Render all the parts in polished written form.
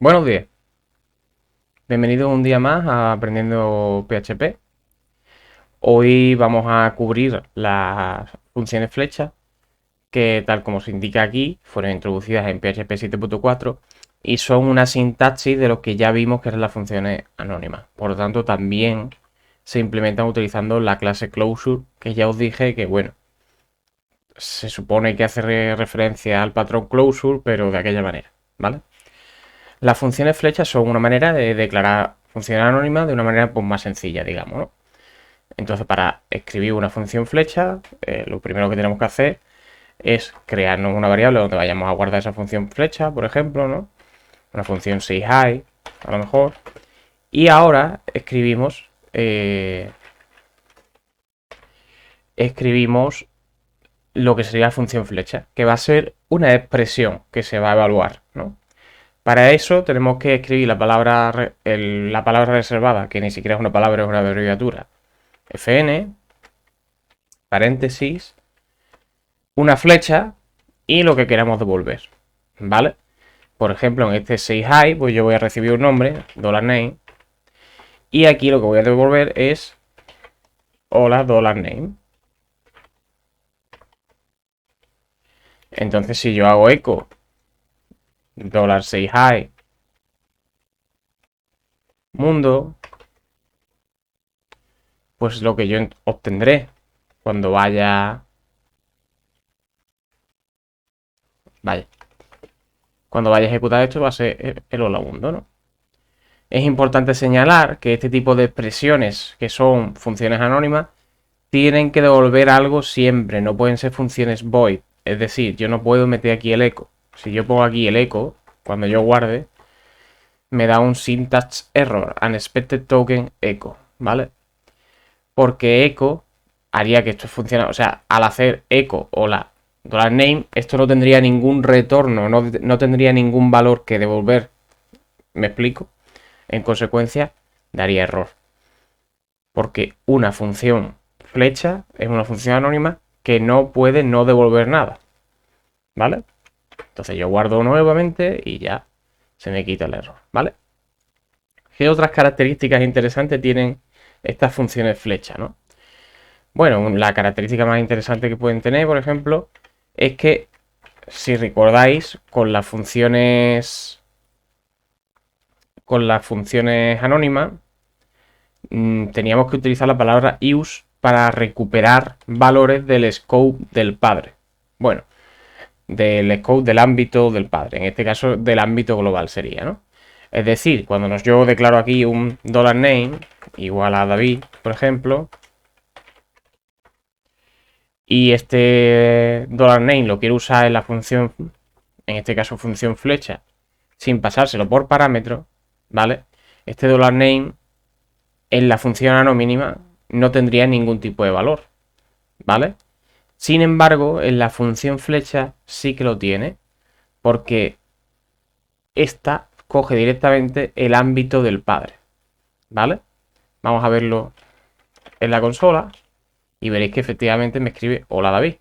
Buenos días, bienvenidos un día más a Aprendiendo PHP. Hoy vamos a cubrir las funciones flecha que, tal como se indica aquí, fueron introducidas en PHP 7.4 y son una sintaxis de lo que ya vimos que eran las funciones anónimas. Por lo tanto, también se implementan utilizando la clase closure, que ya os dije que, bueno, se supone que hace referencia al patrón closure, pero de aquella manera, ¿vale? Las funciones flechas son una manera de declarar funciones anónimas de una manera pues, más sencilla, digamos, ¿no? Entonces, para escribir una función flecha, lo primero que tenemos que hacer es crearnos una variable donde vayamos a guardar esa función flecha, por ejemplo, ¿no? Una función sayHi, a lo mejor. Y ahora escribimos lo que sería la función flecha, que va a ser una expresión que se va a evaluar, ¿no? Para eso tenemos que escribir la palabra reservada, que ni siquiera es una palabra, es una abreviatura. Fn, paréntesis, una flecha y lo que queramos devolver, ¿vale? Por ejemplo, en este sayHi, pues yo voy a recibir un nombre, $name, y aquí lo que voy a devolver es hola, $name. Entonces, si yo hago echo $sayHi mundo, pues lo que yo obtendré cuando vaya, cuando vaya a ejecutar esto va a ser el hola mundo, ¿no? Es importante señalar que este tipo de expresiones, que son funciones anónimas, tienen que devolver algo siempre, no pueden ser funciones void. Es decir, yo no puedo meter aquí el echo. Si yo pongo aquí el echo, cuando yo guarde, me da un syntax error, unexpected token echo, ¿vale? Porque echo haría que esto funcionara, o sea, al hacer echo o la $name, esto no tendría ningún retorno, no tendría ningún valor que devolver. ¿Me explico? En consecuencia, daría error. Porque una función flecha es una función anónima que no puede no devolver nada. ¿Vale? Entonces yo guardo nuevamente y ya se me quita el error. ¿Vale? ¿Qué otras características interesantes tienen estas funciones flecha, ¿no? Bueno, la característica más interesante que pueden tener, por ejemplo, es que si recordáis con las funciones anónimas, teníamos que utilizar la palabra use para recuperar valores del scope del padre. Bueno, del scope del ámbito del padre. En este caso, del ámbito global sería, ¿no? Es decir, cuando yo declaro aquí un $name igual a David, por ejemplo, y este $name lo quiero usar en la función, en este caso función flecha, sin pasárselo por parámetro, ¿vale? Este $name en la función anónima no tendría ningún tipo de valor, ¿vale? Sin embargo, en la función flecha sí que lo tiene, porque esta coge directamente el ámbito del padre, ¿vale? Vamos a verlo en la consola y veréis que efectivamente me escribe hola David,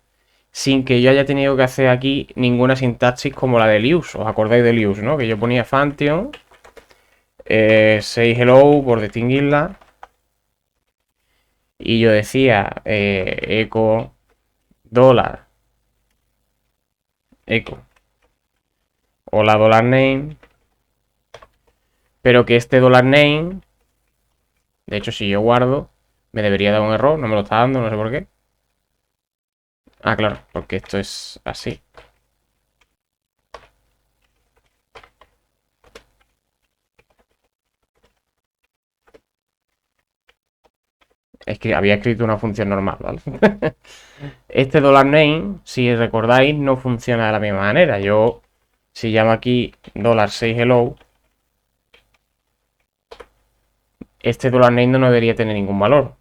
sin que yo haya tenido que hacer aquí ninguna sintaxis como la del use. ¿Os acordáis del use, no? Que yo ponía function, say hello por distinguirla, y yo decía echo dólar, echo hola $name, pero que este $name, de hecho si yo guardo, me debería dar un error, no me lo está dando, no sé por qué. Ah, claro, porque esto es así. Es que había escrito una función normal, ¿vale? Este $name, si recordáis, no funciona de la misma manera. Yo, si llamo aquí $6hello, este $name no debería tener ningún valor.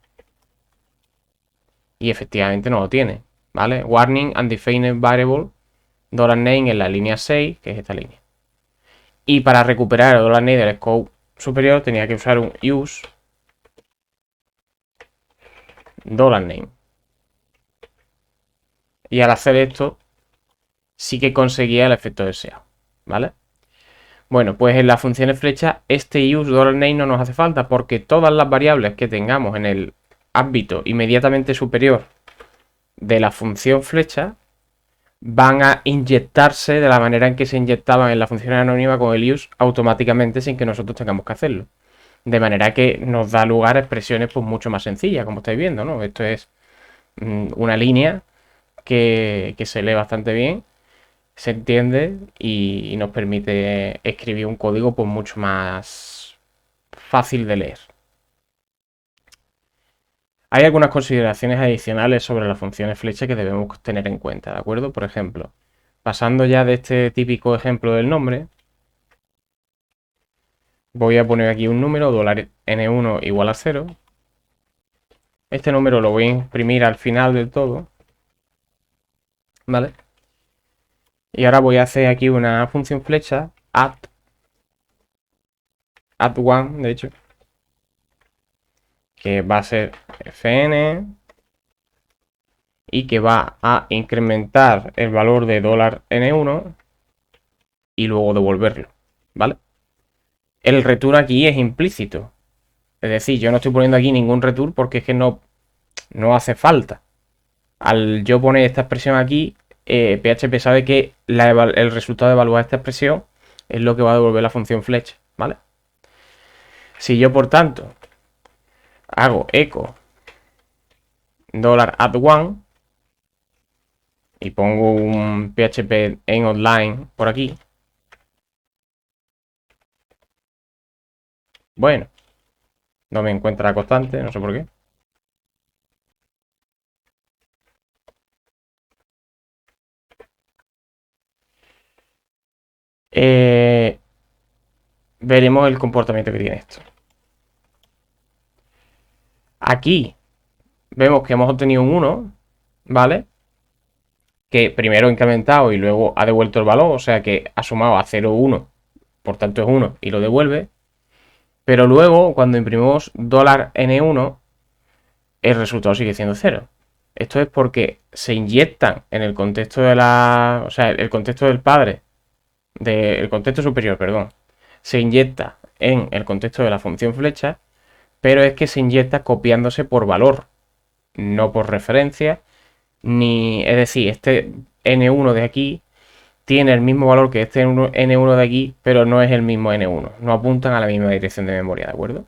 Y efectivamente no lo tiene, ¿vale? Warning undefined variable $name en la línea 6, que es esta línea. Y para recuperar el $name del scope superior tenía que usar un use $name. Y al hacer esto, sí que conseguía el efecto deseado, ¿vale? Bueno, pues en las funciones flecha este use $name no nos hace falta porque todas las variables que tengamos en el ámbito inmediatamente superior de la función flecha van a inyectarse de la manera en que se inyectaban en la función anónima con el use automáticamente sin que nosotros tengamos que hacerlo. De manera que nos da lugar a expresiones pues mucho más sencillas, como estáis viendo, ¿no? Esto es una línea que se lee bastante bien, se entiende y nos permite escribir un código pues mucho más fácil de leer. Hay algunas consideraciones adicionales sobre las funciones flecha que debemos tener en cuenta, ¿de acuerdo? Por ejemplo, pasando ya de este típico ejemplo del nombre, voy a poner aquí un número, $n1 igual a 0. Este número lo voy a imprimir al final del todo, ¿vale? Y ahora voy a hacer aquí una función flecha, add1, de hecho, que va a ser fn y que va a incrementar el valor de $n1 y luego devolverlo, ¿vale? El return aquí es implícito, es decir, yo no estoy poniendo aquí ningún return porque es que no hace falta. Al yo poner esta expresión aquí, PHP sabe que el resultado de evaluar esta expresión es lo que va a devolver la función flecha, ¿vale? Si yo, por tanto, hago echo $add1 y pongo un PHP en online por aquí, bueno, no me encuentra constante, no sé por qué. Veremos el comportamiento que tiene esto. Aquí vemos que hemos obtenido un 1, ¿vale? Que primero ha incrementado y luego ha devuelto el valor, o sea que ha sumado a 0, 1, por tanto es 1 y lo devuelve. Pero luego, cuando imprimimos $n1, el resultado sigue siendo 0. Esto es porque se inyectan en el contexto de la... O sea, el contexto del padre, del contexto superior, perdón, se inyecta en el contexto de la función flecha, pero es que se inyecta copiándose por valor, no por referencia, ni... Es decir, este n1 de aquí tiene el mismo valor que este n1 de aquí, pero no es el mismo n1, no apuntan a la misma dirección de memoria, ¿de acuerdo?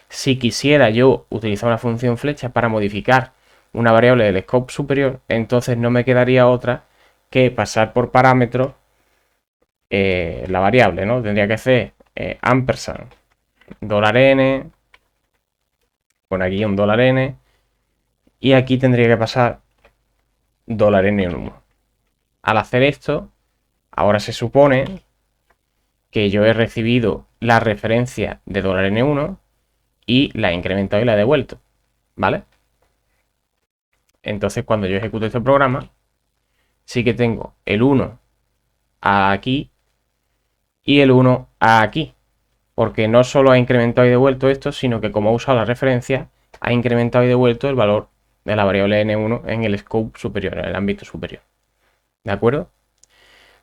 Si quisiera yo utilizar una función flecha para modificar una variable del scope superior, entonces no me quedaría otra que pasar por parámetros la variable, ¿no? Tendría que hacer ampersand $n, con aquí un $n, y aquí tendría que pasar $n1. Al hacer esto, ahora se supone que yo he recibido la referencia de $n1 y la he incrementado y la he devuelto, ¿vale? Entonces, cuando yo ejecuto este programa, sí que tengo el 1 aquí y el 1 aquí, porque no solo ha incrementado y devuelto esto, sino que como ha usado la referencia, ha incrementado y devuelto el valor de la variable n1 en el scope superior, en el ámbito superior. ¿De acuerdo?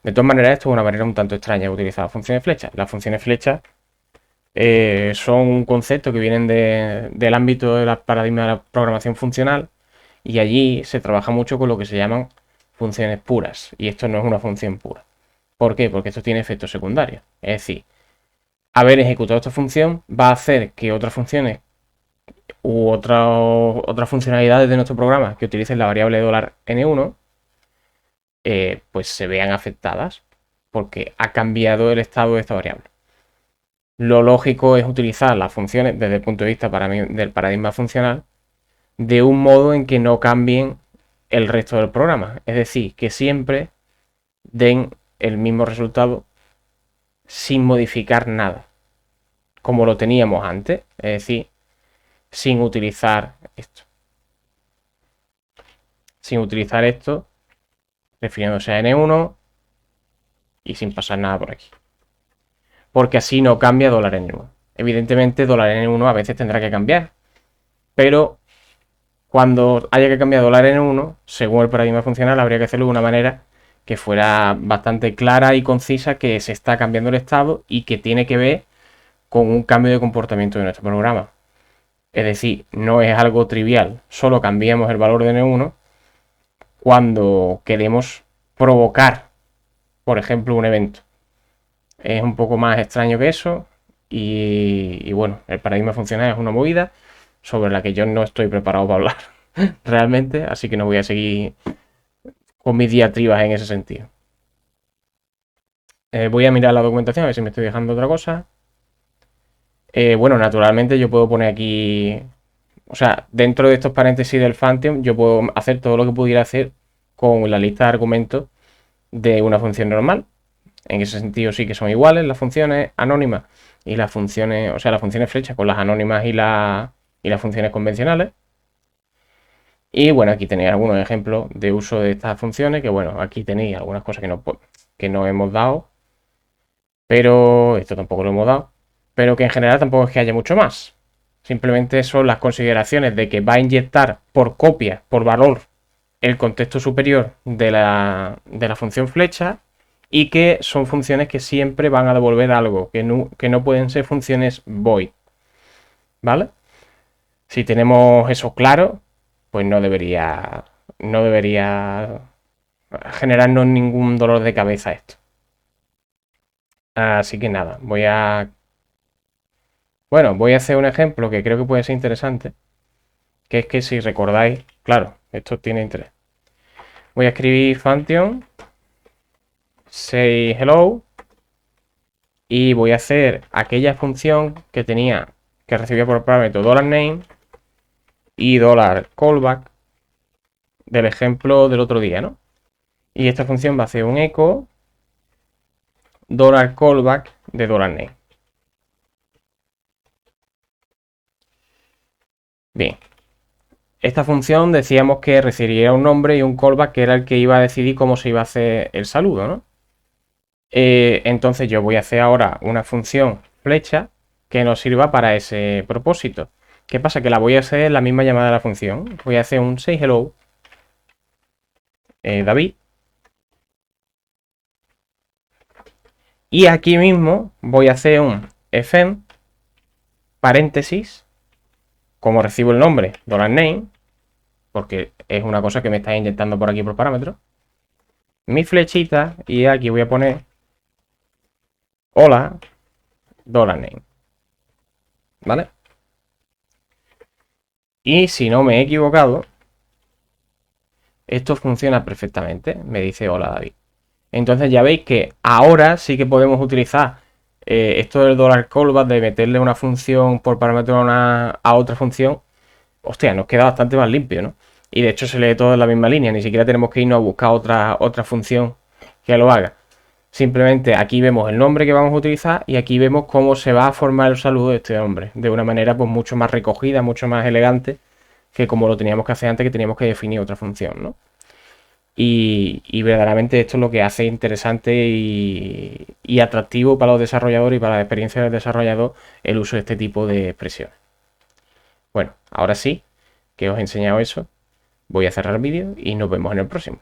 De todas maneras, esto es una manera un tanto extraña de utilizar las funciones flechas. Las funciones flechas son un concepto que vienen del ámbito de la paradigma de la programación funcional y allí se trabaja mucho con lo que se llaman funciones puras y esto no es una función pura. ¿Por qué? Porque esto tiene efectos secundarios. Es decir, haber ejecutado esta función va a hacer que otras funciones u otras funcionalidades de nuestro programa que utilicen la variable $n1 pues se vean afectadas porque ha cambiado el estado de esta variable. Lo lógico es utilizar las funciones desde el punto de vista del paradigma funcional de un modo en que no cambien el resto del programa. Es decir, que siempre den el mismo resultado sin modificar nada, como lo teníamos antes, es decir, sin utilizar esto. Sin utilizar esto, refiriéndose a N1 y sin pasar nada por aquí. Porque así no cambia $n1. Evidentemente, $n1 a veces tendrá que cambiar, pero cuando haya que cambiar $n1, según el paradigma funcional, habría que hacerlo de una manera que fuera bastante clara y concisa que se está cambiando el estado y que tiene que ver con un cambio de comportamiento de nuestro programa. Es decir, no es algo trivial, solo cambiamos el valor de N1 cuando queremos provocar, por ejemplo, un evento. Es un poco más extraño que eso y bueno, el paradigma funcional es una movida sobre la que yo no estoy preparado para hablar realmente, así que no voy a seguir con mis diatribas en ese sentido. Voy a mirar la documentación a ver si me estoy dejando otra cosa. Bueno, naturalmente yo puedo poner aquí, o sea, dentro de estos paréntesis del Phantom, yo puedo hacer todo lo que pudiera hacer con la lista de argumentos de una función normal. En ese sentido sí que son iguales las funciones anónimas y las funciones, o sea, las funciones flechas con las anónimas y las funciones convencionales. Y bueno, aquí tenéis algunos ejemplos de uso de estas funciones, que bueno, aquí tenéis algunas cosas que no hemos dado, pero esto tampoco lo hemos dado, pero que en general tampoco es que haya mucho más. Simplemente son las consideraciones de que va a inyectar por copia, por valor, el contexto superior de la función flecha y que son funciones que siempre van a devolver algo, que no pueden ser funciones void. ¿Vale? Si tenemos eso claro, pues no debería generarnos ningún dolor de cabeza esto. Así que nada, voy a hacer un ejemplo que creo que puede ser interesante, que es que si recordáis, claro, esto tiene interés. Voy a escribir function say hello y voy a hacer aquella función que recibía por parámetro $name y $callback del ejemplo del otro día, ¿no? Y esta función va a hacer un eco $callback de $name. Bien, esta función decíamos que recibiría un nombre y un callback que era el que iba a decidir cómo se iba a hacer el saludo, ¿no? Entonces yo voy a hacer ahora una función flecha que nos sirva para ese propósito. ¿Qué pasa? Que la voy a hacer en la misma llamada de la función. Voy a hacer un say hello David. Y aquí mismo voy a hacer un fn paréntesis, como recibo el nombre, $name, porque es una cosa que me está inyectando por aquí por parámetros. Mi flechita y aquí voy a poner hola $name. ¿Vale? Y si no me he equivocado, esto funciona perfectamente. Me dice hola David. Entonces ya veis que ahora sí que podemos utilizar esto del $callback de meterle una función por parámetro a otra función. Hostia, nos queda bastante más limpio, ¿no? Y de hecho se lee todo en la misma línea. Ni siquiera tenemos que irnos a buscar otra función que lo haga. Simplemente aquí vemos el nombre que vamos a utilizar y aquí vemos cómo se va a formar el saludo de este hombre. De una manera pues mucho más recogida, mucho más elegante que como lo teníamos que hacer antes, que teníamos que definir otra función, ¿no? Y verdaderamente esto es lo que hace interesante y atractivo para los desarrolladores y para la experiencia del desarrollador el uso de este tipo de expresiones. Bueno, ahora sí que os he enseñado eso, voy a cerrar el vídeo y nos vemos en el próximo.